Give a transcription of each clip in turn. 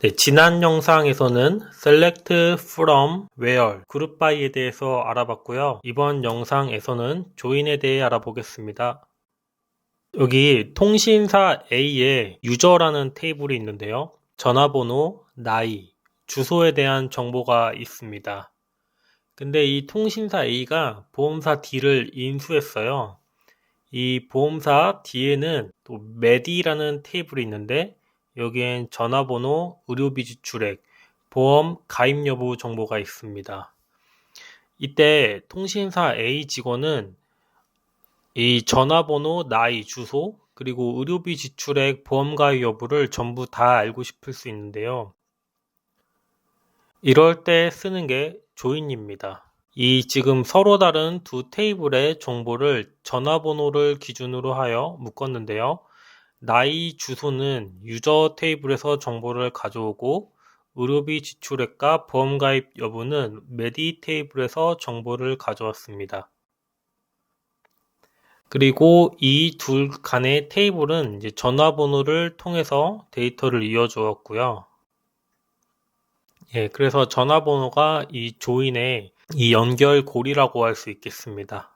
네, 지난 영상에서는 select from where group by에 대해서 알아봤고요. 이번 영상에서는 join에 대해 알아보겠습니다. 여기 통신사 A에 유저라는 테이블이 있는데요. 전화번호, 나이, 주소에 대한 정보가 있습니다. 근데 이 통신사 A가 보험사 D를 인수했어요. 이 보험사 D에는 또 메디라는 테이블이 있는데 여기엔 전화번호, 의료비 지출액, 보험 가입 여부 정보가 있습니다. 이때 통신사 A 직원은 이 전화번호, 나이, 주소, 그리고 의료비 지출액, 보험 가입 여부를 전부 다 알고 싶을 수 있는데요. 이럴 때 쓰는 게 join입니다. 이 지금 서로 다른 두 테이블의 정보를 전화번호를 기준으로 하여 묶었는데요. 나이, 주소는 유저 테이블에서 정보를 가져오고 의료비 지출액과 보험가입 여부는 메디 테이블에서 정보를 가져왔습니다. 그리고 이 둘 간의 테이블은 이제 전화번호를 통해서 데이터를 이어주었고요. 그래서 전화번호가 이 조인의 이 연결고리라고 할 수 있겠습니다.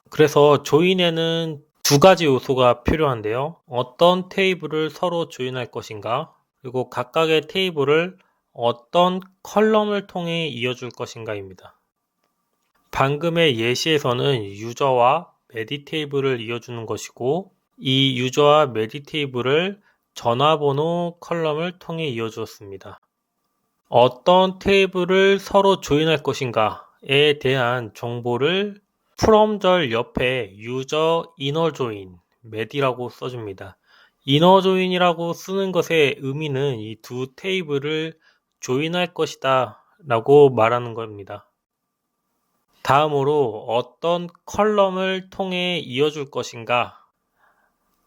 그래서 조인에는 두 가지 요소가 필요한데요. 어떤 테이블을 서로 조인할 것인가, 그리고 각각의 테이블을 어떤 컬럼을 통해 이어줄 것인가입니다. 방금의 예시에서는 유저와 메디 테이블을 이어주는 것이고, 이 유저와 메디 테이블을 전화번호 컬럼을 통해 이어주었습니다. 어떤 테이블을 서로 조인할 것인가에 대한 정보를 from절 옆에 유저 inner join, med이라고 써줍니다. inner join이라고 쓰는 것의 의미는 이 두 테이블을 조인할 것이다 라고 말하는 겁니다. 다음으로 어떤 컬럼을 통해 이어줄 것인가,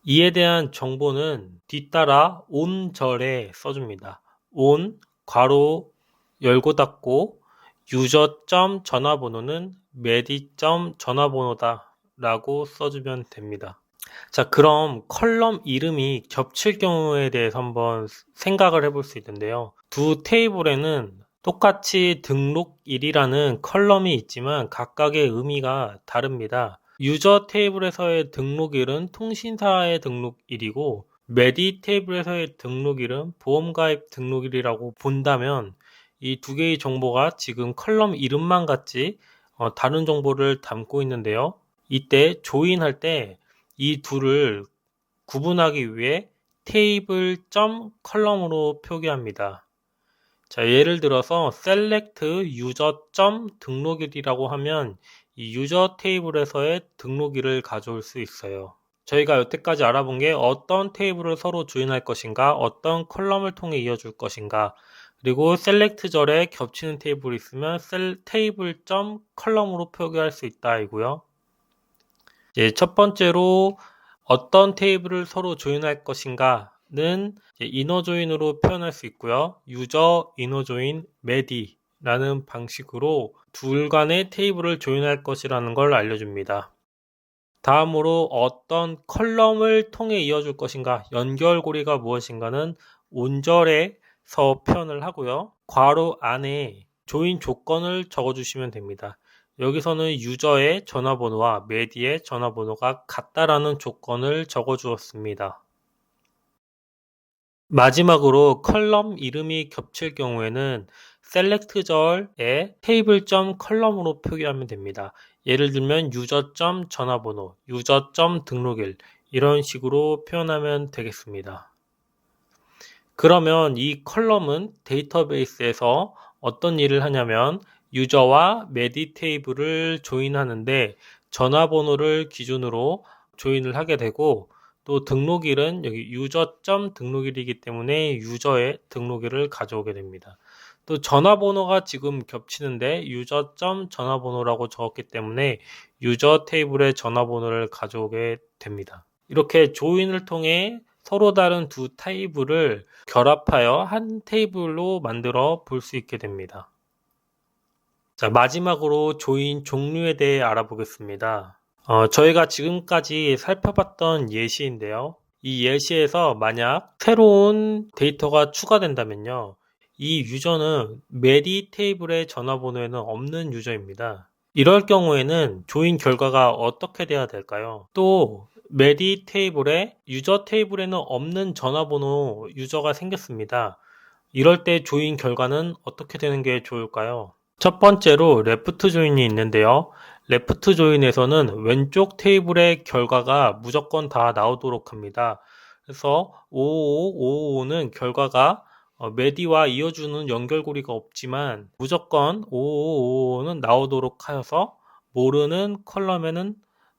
이에 대한 정보는 뒤따라 on절에 써줍니다. on 괄호 열고 닫고 유저.전화번호는 medi.전화번호다 라고 써주면 됩니다. 자, 그럼 컬럼 이름이 겹칠 경우에 대해서 한번 생각을 해볼 수 있는데요. 두 테이블에는 똑같이 등록일이라는 컬럼이 있지만 각각의 의미가 다릅니다. 유저 테이블에서의 등록일은 통신사의 등록일이고 메디 테이블에서의 등록일은 보험가입 등록일이라고 본다면 이 두 개의 정보가 지금 컬럼 이름만 같이 다른 정보를 담고 있는데요. 이때 조인할 때 이 둘을 구분하기 위해 테이블 점 컬럼으로 표기합니다. 자, 예를 들어서 select user 점 등록일이라고 하면 이 유저 테이블에서의 등록일을 가져올 수 있어요. 저희가 여태까지 알아본 게 어떤 테이블을 서로 조인할 것인가, 어떤 컬럼을 통해 이어줄 것인가, 그리고 select절에 겹치는 테이블이 있으면 테이블 점 컬럼으로 표기할 수 있다 이고요. 첫 번째로 어떤 테이블을 서로 조인할 것인가는 inner join으로 표현할 수 있고요. 유저 inner join medi 라는 방식으로 둘 간의 테이블을 조인할 것이라는 걸 알려줍니다. 다음으로 어떤 컬럼을 통해 이어줄 것인가, 연결고리가 무엇인가는 온절에서 표현을 하고요. 괄호 안에 조인 조건을 적어주시면 됩니다. 여기서는 유저의 전화번호와 메디의 전화번호가 같다라는 조건을 적어주었습니다. 마지막으로 컬럼 이름이 겹칠 경우에는 select절에 테이블.점 컬럼으로 표기하면 됩니다. 예를 들면 유저.점 전화번호, 유저.점 등록일 이런 식으로 표현하면 되겠습니다. 그러면 이 컬럼은 데이터베이스에서 어떤 일을 하냐면 유저와 메디 테이블을 조인하는데 전화번호를 기준으로 조인을 하게 되고 또 등록일은 여기 유저.점 등록일이기 때문에 유저의 등록일을 가져오게 됩니다. 또 전화번호가 지금 겹치는데 유저.점 전화번호라고 적었기 때문에 유저 테이블의 전화번호를 가져오게 됩니다. 이렇게 조인을 통해 서로 다른 두 테이블을 결합하여 한 테이블로 만들어 볼 수 있게 됩니다. 자, 마지막으로 조인 종류에 대해 알아보겠습니다. 저희가 지금까지 살펴봤던 예시인데요. 이 예시에서 만약 새로운 데이터가 추가된다면요. 이 유저는 메디 테이블의 전화번호에는 없는 유저입니다. 이럴 경우에는 조인 결과가 어떻게 돼야 될까요? 또 메디 테이블에 유저 테이블에는 없는 전화번호 유저가 생겼습니다. 이럴 때 조인 결과는 어떻게 되는 게 좋을까요? 첫 번째로 레프트 조인이 있는데요. 레프트 조인에서는 왼쪽 테이블의 결과가 무조건 다 나오도록 합니다. 그래서 55555는 결과가 메디와 이어주는 연결고리가 없지만 무조건 5555는 나오도록 하여서 모르는 컬럼에는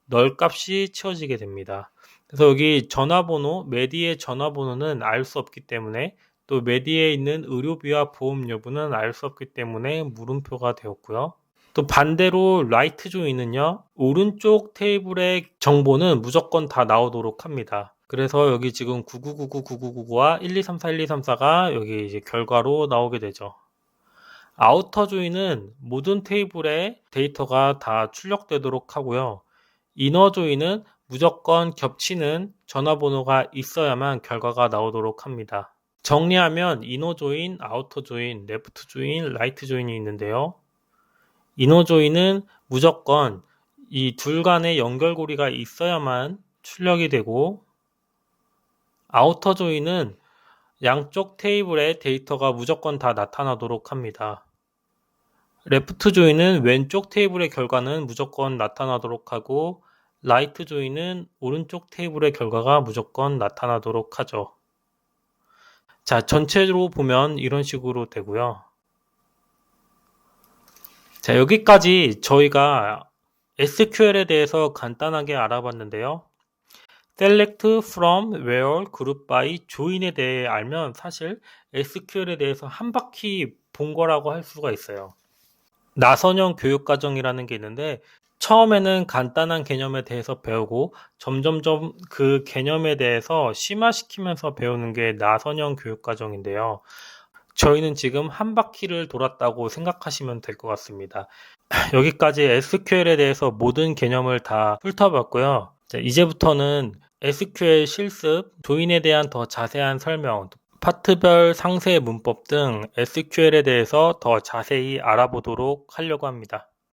널 값이 채워지게 됩니다. 그래서 여기 전화번호, 메디의 전화번호는 알 수 없기 때문에 또 메디에 있는 의료비와 보험 여부는 알 수 없기 때문에 물음표가 되었고요. 또 반대로 라이트 조인은요. 오른쪽 테이블의 정보는 무조건 다 나오도록 합니다. 그래서 여기 지금 99999999와 1234 1234가 여기 이제 결과로 나오게 되죠. 아우터 조인은 모든 테이블에 데이터가 다 출력되도록 하고요. 이너 조인은 무조건 겹치는 전화번호가 있어야만 결과가 나오도록 합니다. 정리하면 이너 조인, 아우터 조인, 레프트 조인, 라이트 조인이 있는데요. 이너 조인은 무조건 이 둘 간의 연결고리가 있어야만 출력이 되고, 아우터 조인은 양쪽 테이블에 데이터가 무조건 다 나타나도록 합니다. 레프트 조인은 왼쪽 테이블의 결과는 무조건 나타나도록 하고, 라이트 조인은 오른쪽 테이블의 결과가 무조건 나타나도록 하죠. 자, 전체로 보면 이런 식으로 되고요. 자, 여기까지 저희가 SQL에 대해서 간단하게 알아봤는데요. select from, where, group by, join에 대해 알면 사실 SQL에 대해서 한 바퀴 본 거라고 할 수가 있어요. 나선형 교육과정이라는 게 있는데 처음에는 간단한 개념에 대해서 배우고 점점점 그 개념에 대해서 심화시키면서 배우는 게 나선형 교육과정인데요. 저희는 지금 한 바퀴를 돌았다고 생각하시면 될 것 같습니다. 여기까지 SQL에 대해서 모든 개념을 다 훑어봤고요. 이제부터는 SQL 실습, 조인에 대한 더 자세한 설명, 파트별 상세 문법 등 SQL에 대해서 더 자세히 알아보도록 하려고 합니다.